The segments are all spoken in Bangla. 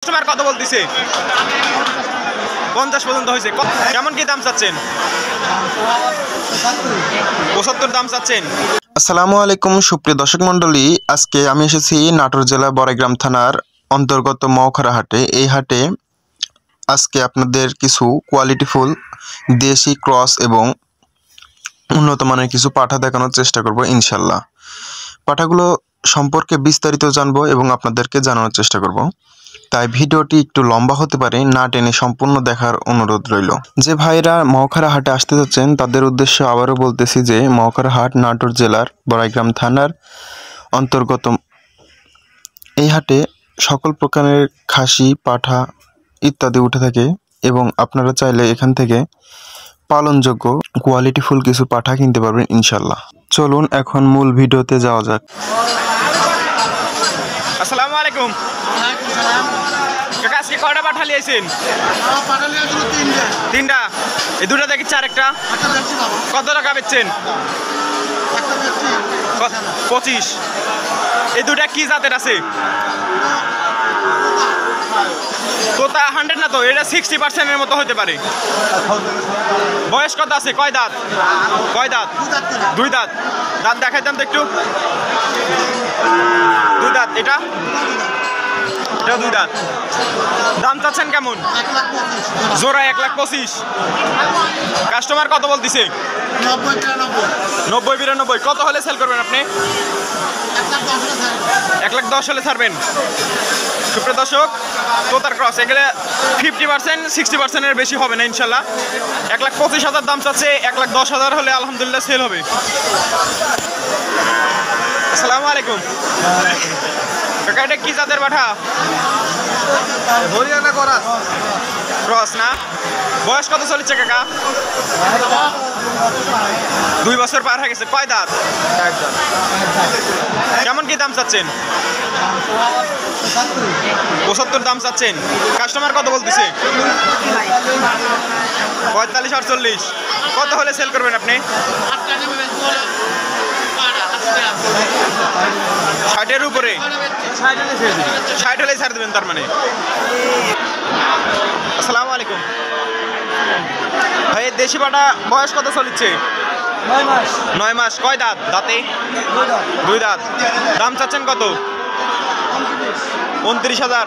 কাস্টমার কত বলতেছে? 50 পর্যন্ত হয়েছে। কেমন কি দাম চাচ্ছেন? 75 দাম চাচ্ছেন। আসসালামু আলাইকুম সুপ্রিয় দর্শক মণ্ডলী, আজকে আমি এসেছি নাটোর জেলা বড়াইগ্রাম থানার অন্তর্গত মওখারা হাটে। এই হাটে আজকে আপনাদের কিছু কোয়ালিটিফুল দেশি ক্রস এবং উন্নত মানের কিছু পাঠা দেখানোর চেষ্টা করব ইনশাল্লাহ। পাঠাগুলো সম্পর্কে বিস্তারিত জানবো এবং আপনাদেরকে জানানোর চেষ্টা করব, তাই ভিডিওটি একটু লম্বা হতে পারে, না টেনে সম্পূর্ণ দেখার অনুরোধ রইল। যে ভাইরা মওখারা হাটে আসতে যাচ্ছেন তাদের উদ্দেশ্যে আবারও বলতেছি যে মওখারা হাট নাটোর জেলার বড়াইগ্রাম থানার অন্তর্গত। এই হাটে সকল প্রকারের খাসি, পাঠা ইত্যাদি উঠে থাকে এবং আপনারা চাইলে এখান থেকে পালনযোগ্য কোয়ালিটিফুল কিছু পাঠা কিনতে পারবেন ইনশাল্লাহ। চলুন এখন মূল ভিডিওতে যাওয়া যাক। আসসালামু আলাইকুম কাকা, আজকে কয়টা পাঠা লিয়েছেন? তিনটা। এই দুটা দেখিচ্ছে আরেকটা কত টাকা বেচছেন? 25। এই দুটা কি জাতের আছে? তোতা 100 না তো, এটা 60% মতো হতে পারে। বয়স কত আছে? কয় দাঁত? কয় দাঁত? 2 দাঁত। দাঁত দেখাইতাম তো একটু। 2 দাঁত। এটা 2 দাঁত। দাম চাচ্ছেন কেমন? জোড়া 1,25,000। কাস্টমার কত বলতেছে? 90-92। কত হলে সেল করবেন আপনি? 1,10,000 হলে ছাড়বেন। সুপ্রিয় দর্শক, তোতার ক্রস এগুলো 50% 60% বেশি হবে না ইনশাল্লাহ। 1,25,000 দাম চাচ্ছে, 1,10,000 হলে আলহামদুলিল্লাহ সেল হবে। আসসালামু আলাইকুম কাকা, এটা কি জাতের পাঠা? হরিয়ানা করাস ক্রস না? বয়স কত চলেছে কাকা? 2 বছর পার হয়ে গেছে। কয় দাঁত? কেমন কি দাম চাচ্ছেন? 75 দাম চাচ্ছেন। কাস্টমার কত বলতেছে? 45-48। কত হলে সেল করবেন আপনি? 60-এর উপরে। 60 হলে ছাড় দেবেন তার মানে। আসসালামু আলাইকুম ভাই, দেশি পাটা বয়স কত চলছে? 9 মাস। কয় দাঁত? দাঁতে 2 দাঁত। দাম চাচ্ছেন কত? 29,000।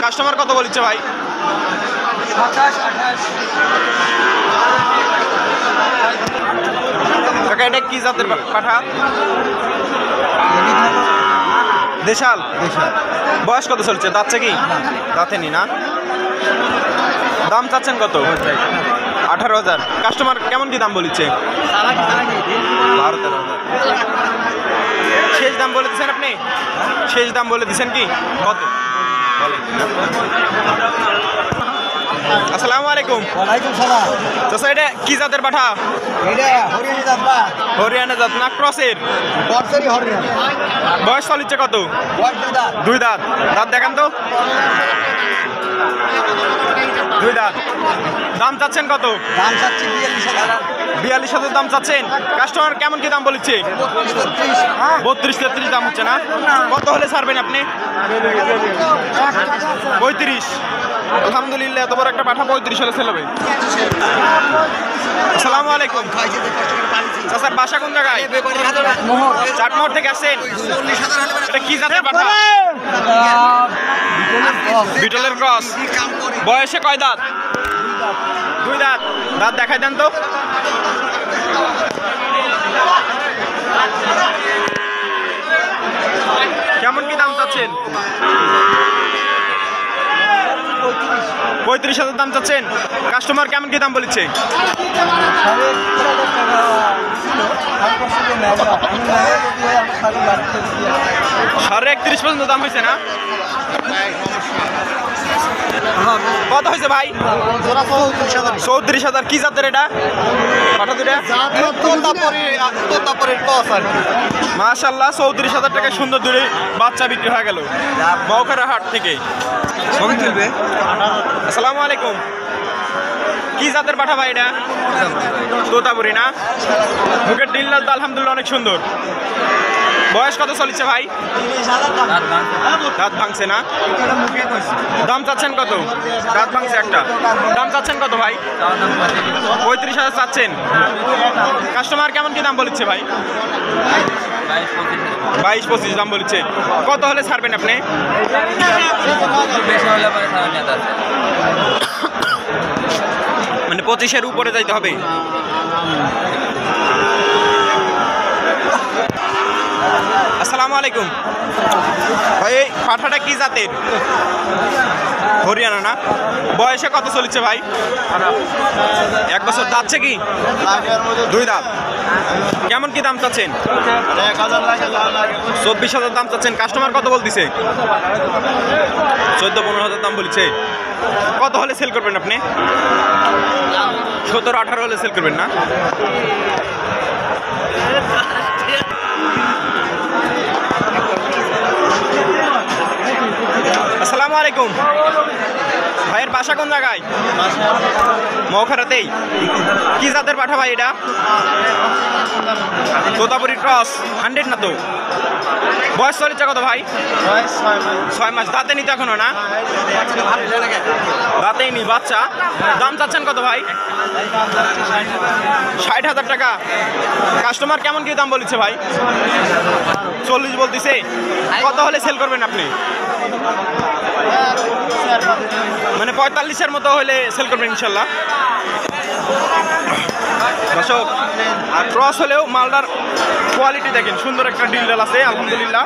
কাস্টমার কত বলছে ভাই? 27-28। কাকা, এটা কি জাতের পাঠা? দেশাল। বয়স কত চলছে? দাঁতছে কি? দাঁতে নি না? দাম চাচ্ছেন কত? 18,000। কাস্টমার কেমন কি দাম বলছে? 12-13,000। শেষ দাম বলে দিচ্ছেন আপনি? শেষ দাম বলে দিচ্ছেন কি? কত বলেন? আসসালামু আলাইকুম। ওয়ালাইকুম সালাম। চাচা, এটা কি জাতের পাঠা? এটা হরিয়ানা জাত বা হরিয়ানা জাত না ক্রসের? বর্ষারি হরিয়ানা। বয়স চলছে কত? বয়স 2 দাঁত। 2 দাঁত। দাঁত দেখান তো। 2 দাঁত। দাম চাচ্ছেন কত? দাম চাচ্ছি 42,000। 42,000 দাম চাচ্ছেন। কাস্টমার কেমন কি দাম বলেছে? 32-33 দাম হচ্ছে না? কত হলে ছাড়বেন আপনি? 35। আলহামদুলিল্লাহ, এত বড় একটা পাঠা 35 হলে সেল হবে। আসসালামু আলাইকুম চাচার বাসা কোন জায়গায়? চাটমোহর থেকে আসছেন। এটা কি জাতের পাঠা? বিটলের ক্রস। বয়সে কয় দাঁত? 2 দাঁত। দাঁত দেখাই দেন তো। কেমন কি দাম চাচ্ছেন? 35,000 দাম চাচ্ছেন। কাস্টমার কেমন কি দাম বলেছে? 31.5 পর্যন্ত দাম হয়েছে না? কত হয়েছে ভাই? 34,000। কি জাতের এটা পাঠা? দুটা মাশাআল্লাহ, 34,000 টাকা সুন্দর দুটো বাচ্চা বিক্রি হয়ে গেল মওখারা হাট থেকে। আসসালামু আলাইকুম। কি জাতের পাঠা ভাই এটা? তোতাপুরি না? মুখের ডিল তো আলহামদুলিল্লাহ অনেক সুন্দর। বয়স কত চলছে ভাই? 30,000 দাঁত ভাঙছে না? এটা মুখে কইছি দাম চাচ্ছেন কত? দাঁত ভাঙছে একটা। দাম চাচ্ছেন কত ভাই? 35,000 চাচ্ছেন। কাস্টমার কেমন কি দাম বলছে ভাই? 22-25 দাম বলছে। কত হলে ছাড়বেন আপনি? মানে 25-এর উপরে যাইতে হবে। আসসালামু আলাইকুম ভাই, এই পাঠাটা কি জাতের? হরিয়ানা না? বয়সে কত চলেছে ভাই? 1 বছর। দাঁতছে কি? 2 দাঁত। কেমন কি দাম চাচ্ছেন? 24,000 দাম চাচ্ছেন। কাস্টমার কত বলতেছে? 14-15,000 দাম বলছে। কত হলে সেল করবেন আপনি? 17-18 হলে সেল করবেন না? আসসালামু আলাইকুম ভাইয়ের বাসা কোন জায়গায়? মৌখারাতেই। কি জাতের পাঠা ভাই এটা? তোতাপুরি ক্রস। 100 না তো? বয়স চলেছে কত ভাই? 6 মাস। দাঁতে নিতে এখনো না? দাঁতেই নি, বাচ্চা। দাম চাচ্ছেন কত ভাই? 60,000 টাকা। কাস্টমার কেমন কি দাম বলেছে ভাই? 40 বলতেছে। কত হলে সেল করবেন আপনি? মানে 45-এর মতো হলে সেল করবেন ইনশাল্লাহ। দর্শক, আর ক্রস হলেও মালদার কোয়ালিটি দেখেন, সুন্দর একটা ডিল আছে আলহামদুলিল্লাহ।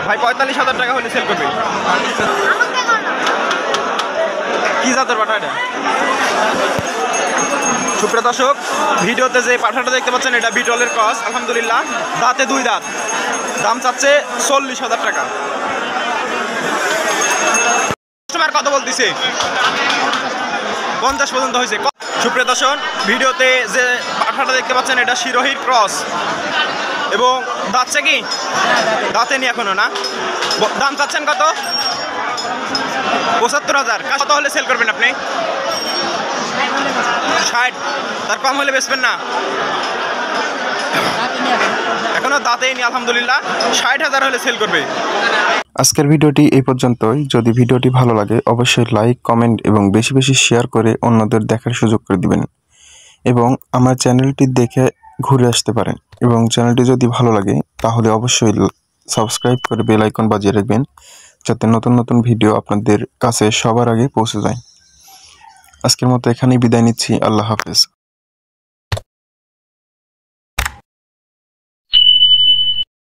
ভাই 45,000 টাকা হলে সেল করবে। কি জাতের পাঠা এটা? সুপ্রিয় দর্শক, ভিডিওতে যে পাঠাটা দেখতে পাচ্ছেন এটা বিটলের ক্রস আলহামদুলিল্লাহ। দাঁতে 2 দাঁত। দাম চাচ্ছে 40,000 টাকা। কাস্টমার কত বলতেছে? 50 পর্যন্ত হয়েছে। সুপ্রিয় দর্শক, ভিডিওতে যে পাঠাটা দেখতে পাচ্ছেন এটা শিরোহির ক্রস এবং দাঁতছে কি? দাঁতে নি এখনো না? দাম চাচ্ছেন কত? 75,000। কত হলে সেল করবেন আপনি? 60। তার কম হলে বেচবেন না? এখনো দাঁতেই নি আলহামদুলিল্লাহ। 60,000 হলে সেল করবে। আজকের ভিডিওটি এই পর্যন্তই। যদি ভিডিওটি ভালো লাগে অবশ্যই লাইক, কমেন্ট এবং বেশি বেশি শেয়ার করে অন্যদের দেখার সুযোগ করে দিবেন এবং আমার চ্যানেলটি দেখে ঘুরে আসতে পারেন। এবং চ্যানেলটি যদি ভালো লাগে তাহলে অবশ্যই সাবস্ক্রাইব করে বেল আইকন বাজিয়ে রাখবেন যাতে নতুন নতুন ভিডিও আপনাদের কাছে সবার আগে পৌঁছে যায়। আজকের মতো এখানেই বিদায় নিচ্ছি। আল্লাহ হাফেজ।